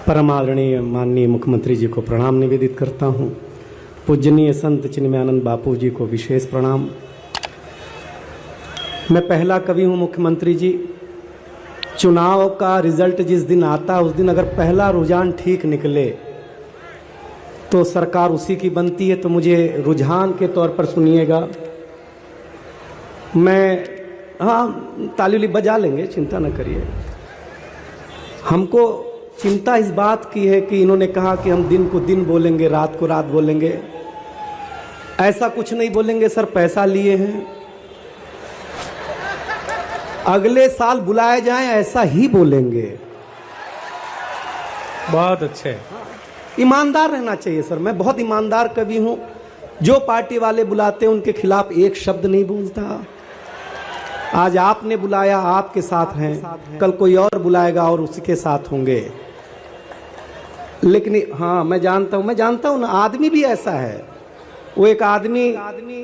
परम आदरणीय माननीय मुख्यमंत्री जी को प्रणाम निवेदित करता हूँ। पूजनीय संत चिन्मयानंद बापू जी को विशेष प्रणाम। मैं पहला कवि हूँ मुख्यमंत्री जी। चुनाव का रिजल्ट जिस दिन आता उस दिन अगर पहला रुझान ठीक निकले तो सरकार उसी की बनती है। तो मुझे रुझान के तौर पर सुनिएगा। मैं ताली बजा लेंगे, चिंता न करिए। हमको चिंता इस बात की है कि इन्होंने कहा कि हम दिन को दिन बोलेंगे, रात को रात बोलेंगे। ऐसा कुछ नहीं बोलेंगे सर, पैसा लिए हैं। अगले साल बुलाए जाएं ऐसा ही बोलेंगे। बहुत अच्छे। ईमानदार रहना चाहिए सर। मैं बहुत ईमानदार कवि हूं। जो पार्टी वाले बुलाते हैं उनके खिलाफ एक शब्द नहीं बोलता। आज आपने बुलाया, आपके साथ हैं, कल कोई और बुलाएगा और उसी के साथ होंगे। लेकिन हाँ, मैं जानता हूँ ना, आदमी भी ऐसा है। वो एक आदमी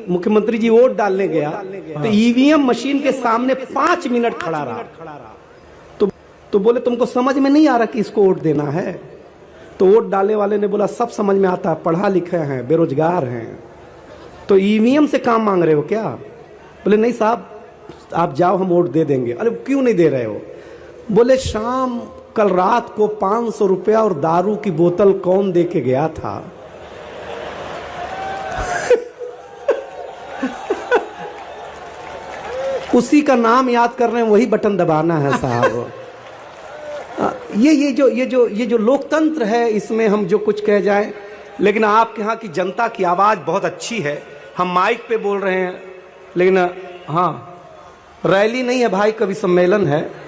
मुख्यमंत्री जी वोट डालने गया तो ईवीएम मशीन के सामने 5 मिनट खड़ा रहा। तो बोले तुमको समझ में नहीं आ रहा कि इसको वोट देना है? तो वोट डालने वाले ने बोला सब समझ में आता है, पढ़ा लिखे हैं, बेरोजगार हैं, तो ईवीएम से काम मांग रहे हो क्या? बोले नहीं साहब, आप जाओ, हम वोट दे देंगे। अरे क्यों नहीं दे रहे हो? बोले शाम कल रात को 500 रुपया और दारू की बोतल कौन दे के गया था? उसी का नाम याद कर रहे हैं, वही बटन दबाना है साहब। ये जो लोकतंत्र है, इसमें हम जो कुछ कह जाएं। लेकिन आपके यहाँ की जनता की आवाज बहुत अच्छी है। हम माइक पे बोल रहे हैं, लेकिन हाँ, रैली नहीं है भाई, कवि सम्मेलन है।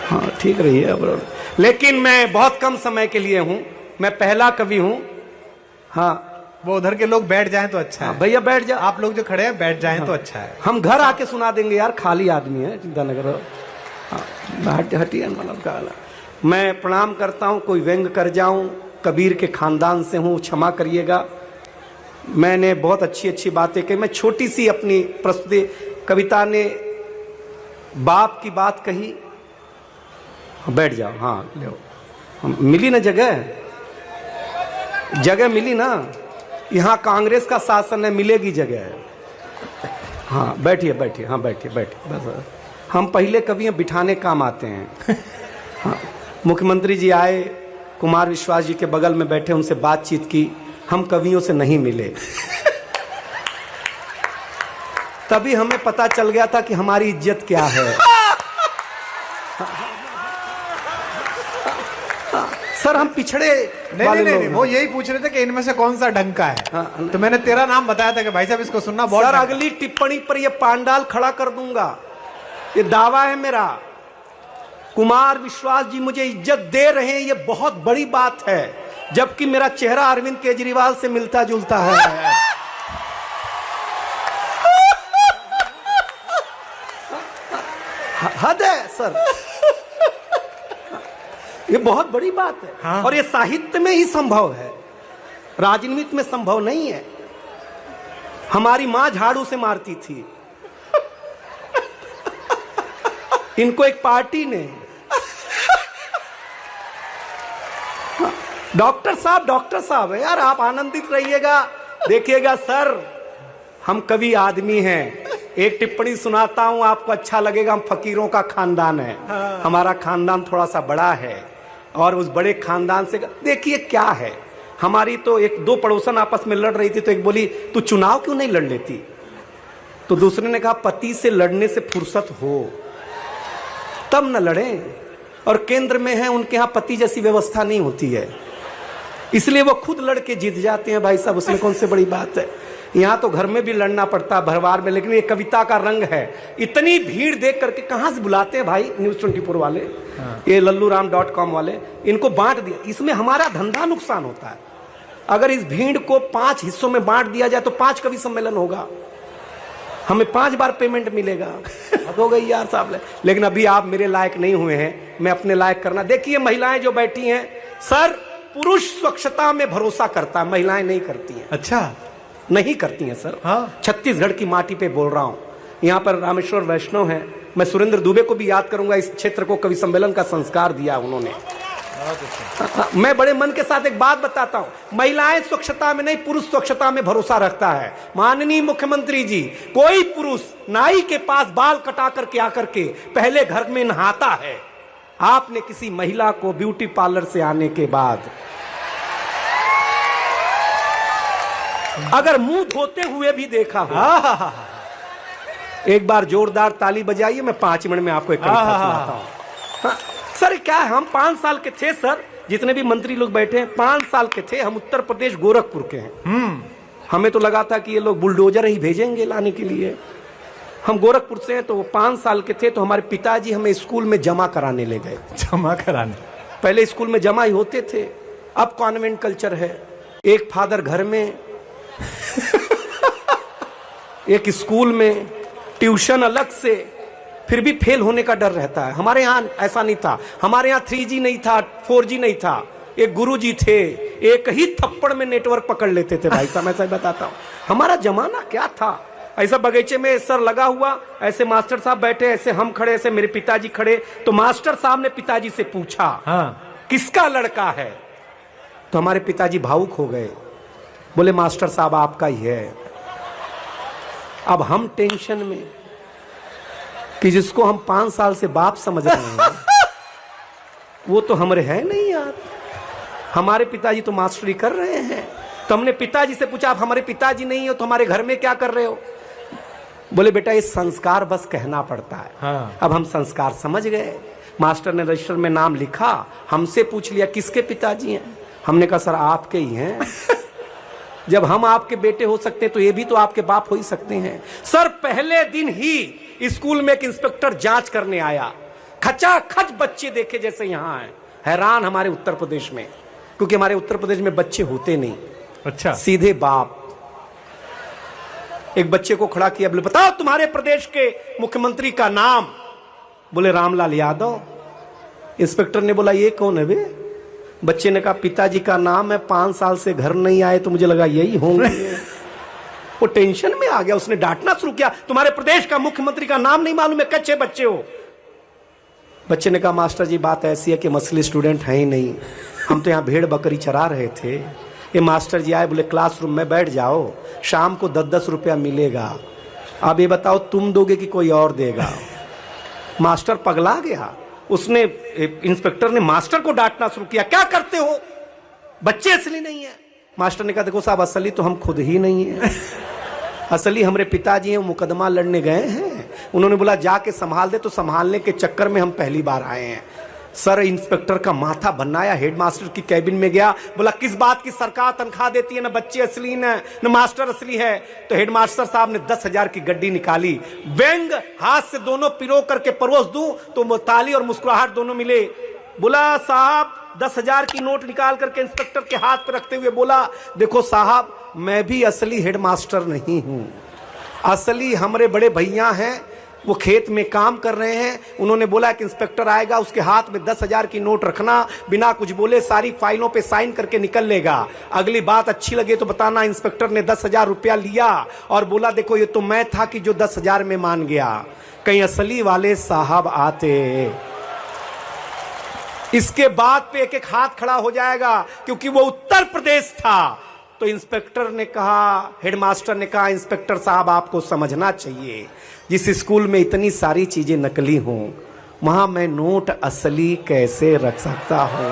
हाँ ठीक रही है अब। लेकिन मैं बहुत कम समय के लिए हूँ, मैं पहला कवि हूँ। हाँ, वो उधर के लोग बैठ जाएं तो अच्छा है। भैया बैठ जाओ। आप लोग जो खड़े हैं बैठ जाएं तो अच्छा है। हम घर आके सुना देंगे यार, खाली आदमी है, चिंता न करो। हटिए, मतलब का मैं प्रणाम करता हूँ। कोई व्यंग कर जाऊं, कबीर के खानदान से हूँ, क्षमा करिएगा। मैंने बहुत अच्छी अच्छी बातें कही। मैं छोटी सी अपनी प्रस्तुति, कविता ने बाप की बात कही। बैठ जाओ। हाँ लो, मिली ना जगह मिली ना। यहाँ कांग्रेस का शासन है, मिलेगी जगह। हाँ बैठिए। हाँ बैठिए बस। हम पहले कवि हैं, बिठाने काम आते हैं। हाँ, मुख्यमंत्री जी आए, कुमार विश्वास जी के बगल में बैठे, उनसे बातचीत की। हम कवियों से नहीं मिले। तभी हमें पता चल गया था कि हमारी इज्जत क्या है। सर हम पिछड़े नहीं, वो यही पूछ रहे थे कि इनमें से कौन सा ढंग का है। हाँ, तो मैंने तेरा नाम बताया था कि भाई साहब इसको सुनना बहुत। सर अगली टिप्पणी पर ये पांडाल खड़ा कर दूंगा, ये दावा है मेरा। कुमार विश्वास जी मुझे इज्जत दे रहे हैं, ये बहुत बड़ी बात है, जबकि मेरा चेहरा अरविंद केजरीवाल से मिलता जुलता है। हद है सर, ये बहुत बड़ी बात है। हाँ। और ये साहित्य में ही संभव है, राजनीति में संभव नहीं है। हमारी मां झाड़ू से मारती थी, इनको एक पार्टी ने। डॉक्टर साहब है यार, आप आनंदित रहिएगा, देखिएगा सर, हम कवि आदमी हैं। एक टिप्पणी सुनाता हूं, आपको अच्छा लगेगा। हम फकीरों का खानदान है। हाँ। हमारा खानदान थोड़ा सा बड़ा है, और उस बड़े खानदान से देखिए क्या है। हमारी तो एक दो पड़ोसन आपस में लड़ रही थी, तो एक बोली तू चुनाव क्यों नहीं लड़ लेती? तो दूसरे ने कहा पति से लड़ने से फुर्सत हो तब न लड़ें, और केंद्र में है, उनके यहाँ पति जैसी व्यवस्था नहीं होती है, इसलिए वो खुद लड़के जीत जाते हैं। भाई साहब उसमें कौन सी बड़ी बात है? यहाँ तो घर में भी लड़ना पड़ता है, भरवार में। लेकिन ये कविता का रंग है। इतनी भीड़ देख करके कहाँ से बुलाते हैं भाई न्यूज़ 24 वाले। हाँ। ये लल्लूराम.com वाले, इनको बांट दिया। इसमें हमारा धंधा नुकसान होता है। अगर इस भीड़ को 5 हिस्सों में बांट दिया जाए तो 5 कवि सम्मेलन होगा, हमें 5 बार पेमेंट मिलेगा। हो गई यार साहब। लेकिन अभी आप मेरे लायक नहीं हुए हैं, मैं अपने लायक करना। देखिए महिलाएं जो बैठी हैं, सर पुरुष स्वच्छता में भरोसा करता है, महिलाएं नहीं करती हैं। अच्छा, नहीं करती हैं सर। हाँ। छत्तीसगढ़ की माटी पे बोल रहा हूं। यहाँ पर रामेश्वर वैष्णव है, मैं सुरेंद्र दुबे को भी याद करूंगा। इस क्षेत्र को कवि सम्मेलन का संस्कार दिया उन्होंने। बहुत अच्छा। मैं बड़े मन के साथ एक बात बताता हूं, महिलाएं स्वच्छता में नहीं, पुरुष स्वच्छता में भरोसा रखता है। माननीय मुख्यमंत्री जी, कोई पुरुष नाई के पास बाल कटा करके आकर के पहले घर में नहाता है। आपने किसी महिला को ब्यूटी पार्लर से आने के बाद अगर मुंह धोते हुए भी देखा हो, एक बार जोरदार ताली बजाइए, मैं 5 मिनट में आपको एक कविता सुनाता हूं। सर क्या है, हम 5 साल के थे सर, जितने भी मंत्री लोग बैठे हैं 5 साल के थे। हम उत्तर प्रदेश गोरखपुर के हैं। हमें तो लगा था कि ये लोग बुलडोजर ही भेजेंगे लाने के लिए। हम गोरखपुर से हैं, तो 5 साल के थे, तो हमारे पिताजी हमें स्कूल में जमा कराने ले गए। जमा कराने? पहले स्कूल में जमा ही होते थे, अब कॉन्वेंट कल्चर है। एक फादर घर में, एक स्कूल में, ट्यूशन अलग से, फिर भी फेल होने का डर रहता है। हमारे यहाँ ऐसा नहीं था। हमारे यहाँ 3G नहीं था, 4G नहीं था। एक गुरुजी थे, एक ही थप्पड़ में नेटवर्क पकड़ लेते थे। भाई साहब मैं सही बताता हूँ, हमारा जमाना क्या था। ऐसा बगीचे में सर लगा हुआ, ऐसे मास्टर साहब बैठे, ऐसे हम खड़े, ऐसे मेरे पिताजी खड़े। तो मास्टर साहब ने पिताजी से पूछा, किसका लड़का है? तो हमारे पिताजी भावुक हो गए, बोले मास्टर साहब आपका ही है। अब हम टेंशन में कि जिसको हम 5 साल से बाप समझ रहे हैं वो तो हमारे है नहीं यार। हमारे पिताजी तो मास्टरी कर रहे हैं। तो हमने पिताजी से पूछा, आप हमारे पिताजी नहीं हो तो हमारे घर में क्या कर रहे हो? बोले बेटा ये संस्कार बस कहना पड़ता है। अब हम संस्कार समझ गए। मास्टर ने रजिस्टर में नाम लिखा, हमसे पूछ लिया किसके पिताजी हैं? हमने कहा सर आपके ही हैं। जब हम आपके बेटे हो सकते हैं तो ये भी तो आपके बाप हो ही सकते हैं। सर पहले दिन ही स्कूल में एक इंस्पेक्टर जांच करने आया। खचाखच बच्चे देखे जैसे यहाँ है। हैरान हमारे उत्तर प्रदेश में, क्योंकि हमारे उत्तर प्रदेश में बच्चे होते नहीं। अच्छा, सीधे बाप। एक बच्चे को खड़ा किया, बोले बताओ तुम्हारे प्रदेश के मुख्यमंत्री का नाम। बोले रामलाल यादव। इंस्पेक्टर ने बोला ये कौन है बे? बच्चे ने कहा पिताजी का नाम है, 5 साल से घर नहीं आए तो मुझे लगा यही होंगे। वो टेंशन में आ गया, उसने डांटना शुरू किया, तुम्हारे प्रदेश का मुख्यमंत्री का नाम नहीं मालूम है, कच्चे बच्चे हो। बच्चे ने कहा मास्टर जी बात ऐसी है कि मसली स्टूडेंट है ही नहीं, हम तो यहाँ भेड़ बकरी चरा रहे थे। ये मास्टर जी आए, बोले क्लासरूम में बैठ जाओ, शाम को 10-10 रुपया मिलेगा। अब ये बताओ तुम दोगे कि कोई और देगा? मास्टर पगला गया। उसने, इंस्पेक्टर ने मास्टर को डांटना शुरू किया, क्या करते हो, बच्चे असली नहीं है। मास्टर ने कहा देखो साहब असली तो हम खुद ही नहीं है, असली हमारे पिताजी हैं, वो मुकदमा लड़ने गए हैं। उन्होंने बोला जाके संभाल दे, तो संभालने के चक्कर में हम पहली बार आए हैं। सर इंस्पेक्टर का माथा बनाया, हेडमास्टर की कैबिन में गया, बोला किस बात की सरकार तनख्वाह देती है, ना बच्चे असली न मास्टर असली है। तो हेडमास्टर साहब ने 10,000 की गड्डी निकाली, व्यंग हाथ से दोनों पिरो करके परोस दूं तो ताली और मुस्कुराहट दोनों मिले। बोला साहब 10,000 की नोट निकाल करके इंस्पेक्टर के हाथ पे रखते हुए बोला देखो साहब मैं भी असली हेडमास्टर नहीं हूं, असली हमारे बड़े भैया हैं, वो खेत में काम कर रहे हैं। उन्होंने बोला कि इंस्पेक्टर आएगा उसके हाथ में 10,000 की नोट रखना, बिना कुछ बोले सारी फाइलों पे साइन करके निकल लेगा, अगली बात अच्छी लगे तो बताना। इंस्पेक्टर ने 10,000 रुपया लिया और बोला देखो ये तो मैं था कि जो 10,000 में मान गया, कहीं असली वाले साहब आते। इसके बाद पे एक एक हाथ खड़ा हो जाएगा, क्योंकि वो उत्तर प्रदेश था। तो इंस्पेक्टर ने कहा, हेडमास्टर ने कहा इंस्पेक्टर साहब आपको समझना चाहिए, जिस स्कूल में इतनी सारी चीजें नकली हों वहां मैं नोट असली कैसे रख सकता हूं।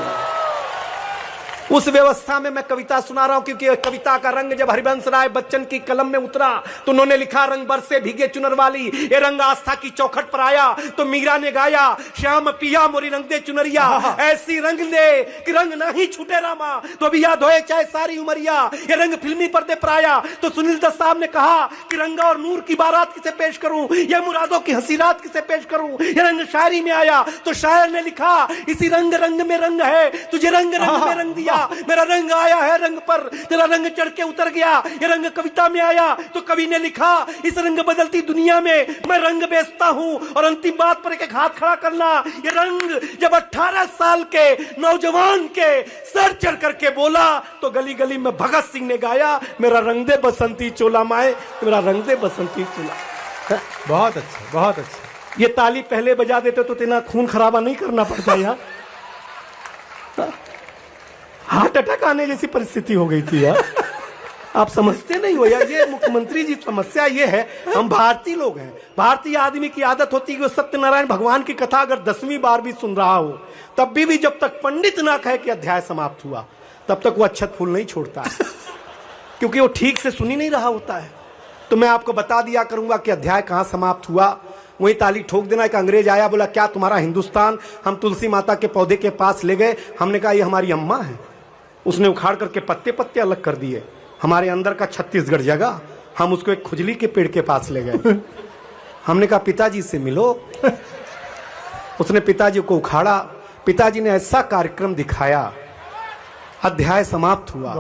उस व्यवस्था में मैं कविता सुना रहा हूं, क्योंकि कविता का रंग जब हरिवंश राय बच्चन की कलम में उतरा तो उन्होंने लिखा रंग बरसे भीगे चुनर वाली, ये रंग आस्था की चौखट पर आया तो मीरा ने गाया श्याम पिया मोरी रंग दे चुनरिया, ऐसी रंग दे कि रंग नहीं छूटे रामा, तो अभी याद होए चाहे सारी उमरिया। ये रंग फिल्मी पर्दे पर आया तो सुनील दत्त साहब ने कहा कि रंगा और नूर की बारात किसे पेश करूं, ये मुरादों की हंसी रात किसे पेश करूं। ये रंग शायरी में आया तो शायर ने लिखा इसी रंग रंग में रंग है, तुझे रंग रंग में रंग दिया, मेरा रंग आया है रंग पर, तेरा रंग चढ़ के उतर गया। ये रंग कविता में आया तो कवि ने लिखा इस रंग बदलती दुनिया में मैं रंग बेचता हूं। और अंतिम बात पर एक हाथ खड़ा करना, ये रंग जब 18 साल के नौजवान के सर चढ़ करके बोला तो गली गली में भगत सिंह ने गाया मेरा रंग दे बसंती चोला माए, मेरा रंग दे बसंती चोला। बहुत अच्छा, बहुत अच्छा। ये ताली पहले बजा देते तो तेना खून खराबा नहीं करना पड़ता यार। हार्ट अटैक आने जैसी परिस्थिति हो गई थी यार। आप समझते नहीं हो यार, ये मुख्यमंत्री जी समस्या ये है, हम भारतीय लोग हैं, भारतीय आदमी की आदत होती है कि सत्यनारायण भगवान की कथा अगर 10वीं बार भी सुन रहा हो तब भी जब तक पंडित ना कहे कि अध्याय समाप्त हुआ तब तक वो अक्षत फूल नहीं छोड़ता है, क्योंकि वो ठीक से सुन ही नहीं रहा होता है। तो मैं आपको बता दिया करूंगा कि अध्याय कहां समाप्त हुआ, वही ताली ठोक देना। एक अंग्रेज आया, बोला क्या तुम्हारा हिंदुस्तान? हम तुलसी माता के पौधे के पास ले गए, हमने कहा ये हमारी अम्मा है। उसने उखाड़ करके पत्ते पत्ते अलग कर दिए, हमारे अंदर का छत्तीसगढ़ जगह। हम उसको एक खुजली के पेड़ के पास ले गए, हमने कहा पिताजी से मिलो। उसने पिताजी को उखाड़ा, पिताजी ने ऐसा कार्यक्रम दिखाया, अध्याय समाप्त हुआ।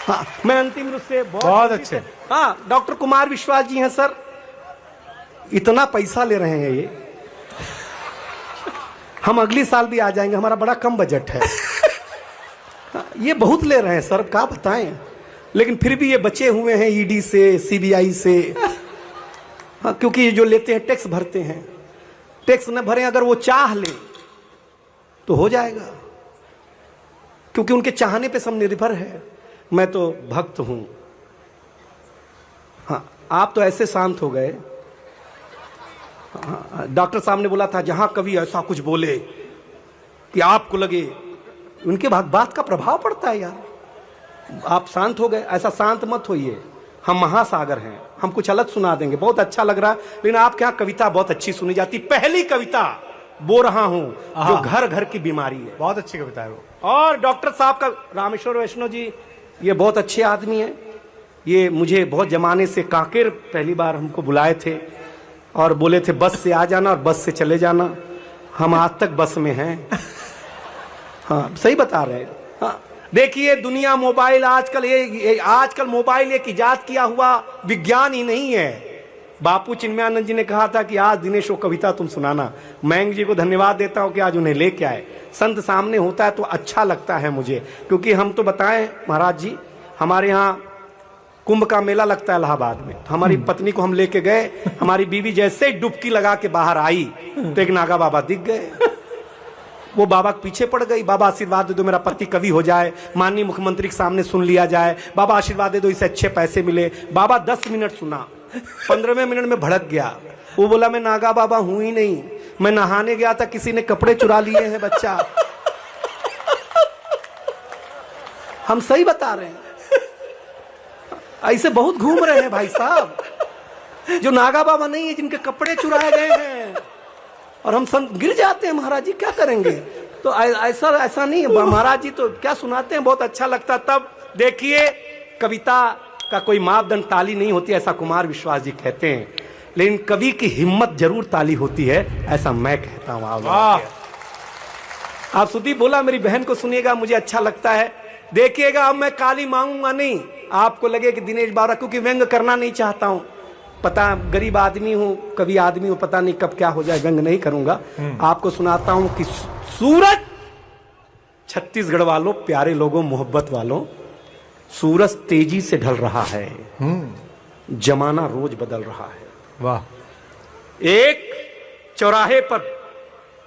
हाँ, मैं अंतिम रूप से बहुत अच्छे। हाँ, डॉक्टर कुमार विश्वास जी हैं सर, इतना पैसा ले रहे हैं ये, हम अगली साल भी आ जाएंगे, हमारा बड़ा कम बजट है। ये बहुत ले रहे हैं सर, क्या बताएं, लेकिन फिर भी ये बचे हुए हैं ईडी से, सीबीआई से। हाँ, क्योंकि ये जो लेते हैं टैक्स भरते हैं, टैक्स न भरें अगर वो चाह ले तो हो जाएगा, क्योंकि उनके चाहने पे सब निर्भर है। मैं तो भक्त हूं। हाँ, आप तो ऐसे शांत हो गए। हाँ, डॉक्टर साहब ने बोला था जहां कभी ऐसा कुछ बोले कि आपको लगे, उनके बात का प्रभाव पड़ता है यार। आप शांत हो गए, ऐसा शांत मत होइए, हम महासागर हैं, हम कुछ अलग सुना देंगे। बहुत अच्छा लग रहा है, लेकिन आपके यहाँ कविता बहुत अच्छी सुनी जाती। पहली कविता बो रहा हूं जो घर घर की बीमारी है, बहुत अच्छी कविता है वो। और डॉक्टर साहब का, रामेश्वर वैष्णव जी, ये बहुत अच्छे आदमी हैं। ये मुझे बहुत जमाने से कांकेर पहली बार हमको बुलाए थे और बोले थे बस से आ जाना और बस से चले जाना। हम आज तक बस में हैं। हाँ, सही बता रहे हैं। हाँ, देखिए दुनिया मोबाइल आजकल मोबाइल एक इजाद किया हुआ विज्ञान ही नहीं है। बापू चिन्मयानंद जी ने कहा था कि आज दिनेश वो कविता तुम सुनाना। मयंक जी को धन्यवाद देता हूं कि आज उन्हें लेके आए। संत सामने होता है तो अच्छा लगता है मुझे, क्योंकि हम तो बताएं महाराज जी, हमारे यहाँ कुंभ का मेला लगता है इलाहाबाद में। हमारी पत्नी को हम लेके गए, हमारी बीवी जैसे ही डुबकी लगा के बाहर आई तो एक नागा बाबा दिख गए। वो बाबा के पीछे पड़ गई, बाबा आशीर्वाद दे दो मेरा पति कवि हो जाए, माननीय मुख्यमंत्री के सामने सुन लिया जाए, बाबा आशीर्वाद दे दो इससे अच्छे पैसे मिले। बाबा 10 मिनट सुना, 15वें मिनट में भड़क गया। वो बोला मैं नागा बाबा हूं ही नहीं, मैं नहाने गया था, किसी ने कपड़े चुरा लिए हैं बच्चा। हम सही बता रहे हैं, ऐसे बहुत घूम रहे हैं भाई साहब, जो नागा बाबा नहीं है, जिनके कपड़े चुराए गए हैं, और हम संत गिर जाते हैं। महाराज जी क्या करेंगे? तो ऐसा नहीं है महाराज जी, तो क्या सुनाते हैं, बहुत अच्छा लगता। तब देखिए कविता का कोई मापदंड ताली नहीं होती, ऐसा कुमार विश्वास जी कहते हैं, लेकिन कवि की हिम्मत जरूर ताली होती है, ऐसा मैं कहता हूं। आप सुदीप बोला मेरी बहन को सुनिएगा, मुझे अच्छा लगता है। देखिएगा अब मैं काली मांगूंगा नहीं, आपको लगे कि दिनेश बावरा, क्योंकि व्यंग करना नहीं चाहता हूं, पता गरीब आदमी हूं, कभी आदमी हूं, पता नहीं कब क्या हो जाए, व्यंग नहीं करूंगा। आपको सुनाता हूं कि सूरज, छत्तीसगढ़ वालों, प्यारे लोगों, मोहब्बत वालों, सूरज तेजी से ढल रहा है, जमाना रोज बदल रहा है। वाह। एक चौराहे पर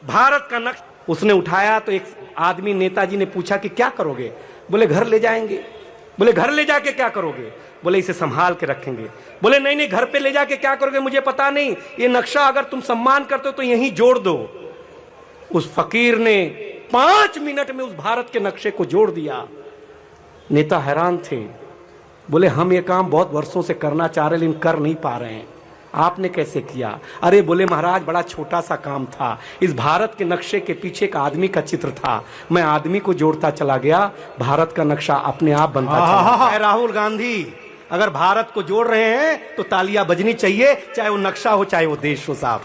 भारत का नक्शा उसने उठाया तो एक आदमी, नेताजी ने पूछा कि क्या करोगे? बोले घर ले जाएंगे। बोले घर ले जाके क्या करोगे? बोले इसे संभाल के रखेंगे। बोले नहीं नहीं, घर पे ले जाके क्या करोगे मुझे पता नहीं, ये नक्शा अगर तुम सम्मान करते हो तो यहीं जोड़ दो। उस फकीर ने 5 मिनट में उस भारत के नक्शे को जोड़ दिया। नेता हैरान थे, बोले हम ये काम बहुत वर्षों से करना चाह रहे लेकिन कर नहीं पा रहे हैं, आपने कैसे किया? अरे बोले महाराज बड़ा छोटा सा काम था, इस भारत के नक्शे के पीछे एक आदमी का चित्र था, मैं आदमी को जोड़ता चला गया, भारत का नक्शा अपने आप बनता चला। राहुल गांधी अगर भारत को जोड़ रहे हैं तो तालियां बजनी चाहिए, चाहे वो नक्शा हो चाहे वो देश हो साहब।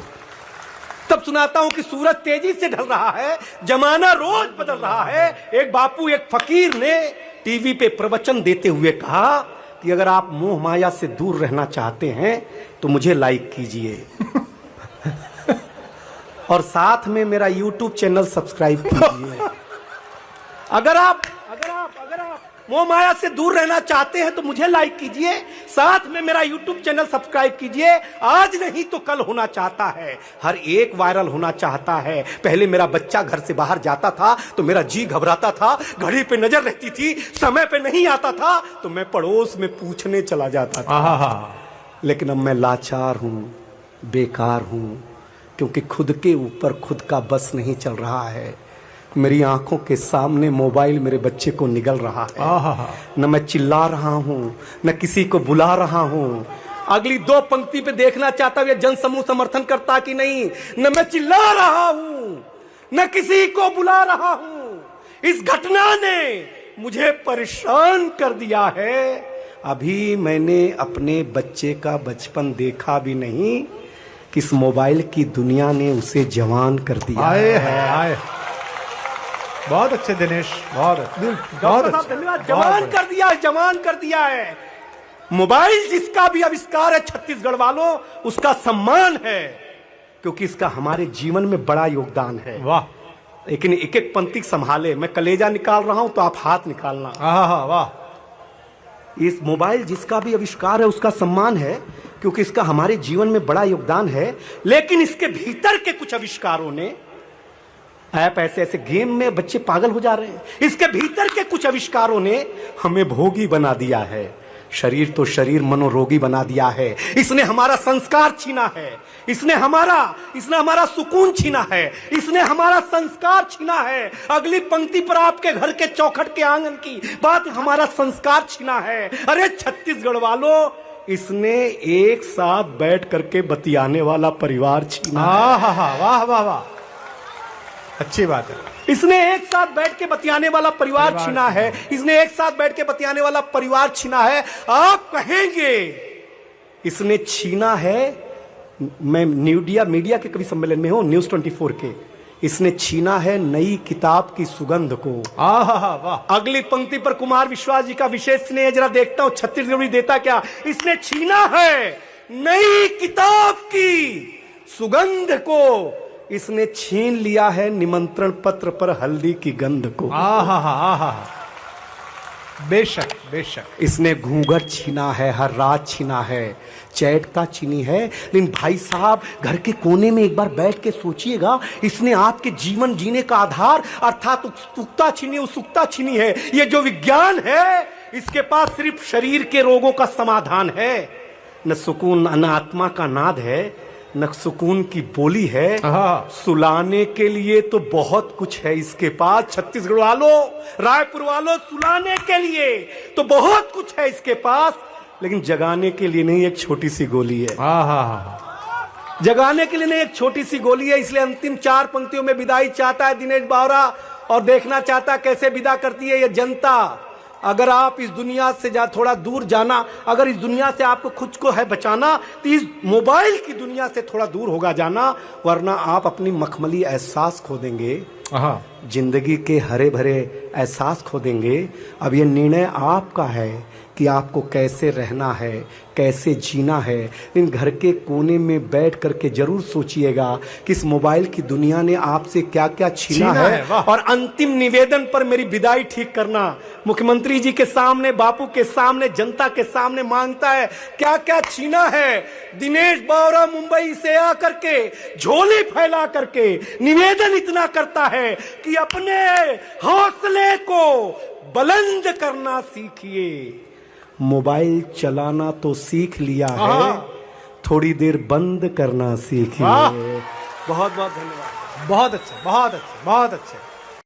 तब सुनाता हूं कि सूरज तेजी से ढल रहा है, जमाना रोज बदल रहा है। एक बापू, एक फकीर ने टीवी पे प्रवचन देते हुए कहा कि अगर आप मोह माया से दूर रहना चाहते हैं तो मुझे लाइक कीजिए और साथ में मेरा YouTube चैनल सब्सक्राइब कीजिए। अगर आप मोह माया से दूर रहना चाहते हैं तो मुझे लाइक कीजिए, साथ में मेरा यूट्यूब चैनल सब्सक्राइब कीजिए। आज नहीं तो कल होना चाहता है, हर एक वायरल होना चाहता है। पहले मेरा बच्चा घर से बाहर जाता था तो मेरा जी घबराता था, घड़ी पे नजर रहती थी, समय पे नहीं आता था तो मैं पड़ोस में पूछने चला जाता था। लेकिन अब मैं लाचार हूं, बेकार हूं, क्योंकि खुद के ऊपर खुद का बस नहीं चल रहा है। मेरी आंखों के सामने मोबाइल मेरे बच्चे को निगल रहा है। न मैं चिल्ला रहा हूं, न किसी को बुला रहा हूं। अगली 2 पंक्ति पे देखना चाहता हूं जन समूह समर्थन करता कि नहीं। न मैं चिल्ला रहा हूं, न किसी को बुला रहा हूं। इस घटना ने मुझे परेशान कर दिया है। अभी मैंने अपने बच्चे का बचपन देखा भी नहीं कि इस मोबाइल की दुनिया ने उसे जवान कर दिया। आए बहुत अच्छे दिनेश, बहुत धन्यवाद। जवान कर दिया है। मोबाइल जिसका भी आविष्कार है छत्तीसगढ़ वालों, उसका सम्मान है, क्योंकि इसका हमारे जीवन में बड़ा योगदान है। वाह। लेकिन एक एक पंक्ति संभाले, मैं कलेजा निकाल रहा हूं तो आप हाथ निकालना। वाह। इस मोबाइल जिसका भी आविष्कार है उसका सम्मान है, क्योंकि इसका हमारे जीवन में बड़ा योगदान है। लेकिन इसके भीतर के कुछ आविष्कारों ने, ऐप ऐसे ऐसे गेम में बच्चे पागल हो जा रहे हैं, इसके भीतर के कुछ आविष्कारों ने हमें भोगी बना दिया है। शरीर तो शरीर मनोरोगी बना दिया है। इसने हमारा संस्कार छीना है, इसने हमारा सुकून छीना है, इसने हमारा संस्कार छीना है। अगली पंक्ति पर आपके घर के चौखट के आंगन की बात, हमारा संस्कार छीना है। अरे छत्तीसगढ़ वालों, इसने एक साथ बैठ करके बतियाने वाला परिवार छीना। वाह वाह वाह, अच्छी बात है। इसने एक साथ बैठ के बतियाने वाला परिवार छीना है। इसने एक साथ बैठ के बतियाने वाला परिवार छीना है। आप कहेंगे इसने छीना है, मैं मीडिया के कभी सम्मेलन में हूं, न्यूज़ 24 के, इसने छीना है नई किताब की सुगंध को। वाह। अगली पंक्ति पर कुमार विश्वास जी का विशेष स्नेह, जरा देखता हूं छत्तीसगढ़ी देता क्या। इसने छीना है नई किताब की सुगंध को, इसने छीन लिया है निमंत्रण पत्र पर हल्दी की गंध को। बेशक बेशक। इसने घूंघट छीना है, हर रात छीना है, चैटता छीनी है। लेकिन भाई साहब, घर के कोने में एक बार बैठ के सोचिएगा, इसने आपके जीवन जीने का आधार अर्थात उत्सुकता छीनी है। ये जो विज्ञान है, इसके पास सिर्फ शरीर के रोगों का समाधान है। न सुकून, न आत्मा का नाद है, न सुकून की बोली है। सुलाने के लिए तो बहुत कुछ है इसके पास। छत्तीसगढ़ वालों, रायपुर वालों, सुलाने के लिए तो बहुत कुछ है इसके पास, लेकिन जगाने के लिए नहीं, एक छोटी सी गोली है। जगाने के लिए नहीं, एक छोटी सी गोली है। इसलिए अंतिम 4 पंक्तियों में विदाई चाहता है दिनेश बावरा, और देखना चाहता कैसे विदा करती है ये जनता। अगर आप इस दुनिया से थोड़ा दूर जाना, अगर इस दुनिया से आपको खुद को है बचाना, तो इस मोबाइल की दुनिया से थोड़ा दूर होगा जाना, वरना आप अपनी मखमली एहसास खो देंगे, जिंदगी के हरे भरे एहसास खो देंगे। अब ये निर्णय आपका है कि आपको कैसे रहना है, कैसे जीना है। लेकिन घर के कोने में बैठ करके जरूर सोचिएगा कि इस मोबाइल की दुनिया ने आपसे क्या क्या छीना है। और अंतिम निवेदन पर मेरी विदाई ठीक करना, मुख्यमंत्री जी के सामने, बापू के सामने, जनता के सामने मांगता है क्या क्या छीना है। दिनेश बावरा मुंबई से आकर के झोली फैला करके निवेदन इतना करता है कि अपने हौसले को बुलंद करना सीखिए। मोबाइल चलाना तो सीख लिया है, थोड़ी देर बंद करना सीखिए। बहुत बहुत धन्यवाद। बहुत अच्छे, बहुत अच्छे, बहुत अच्छे।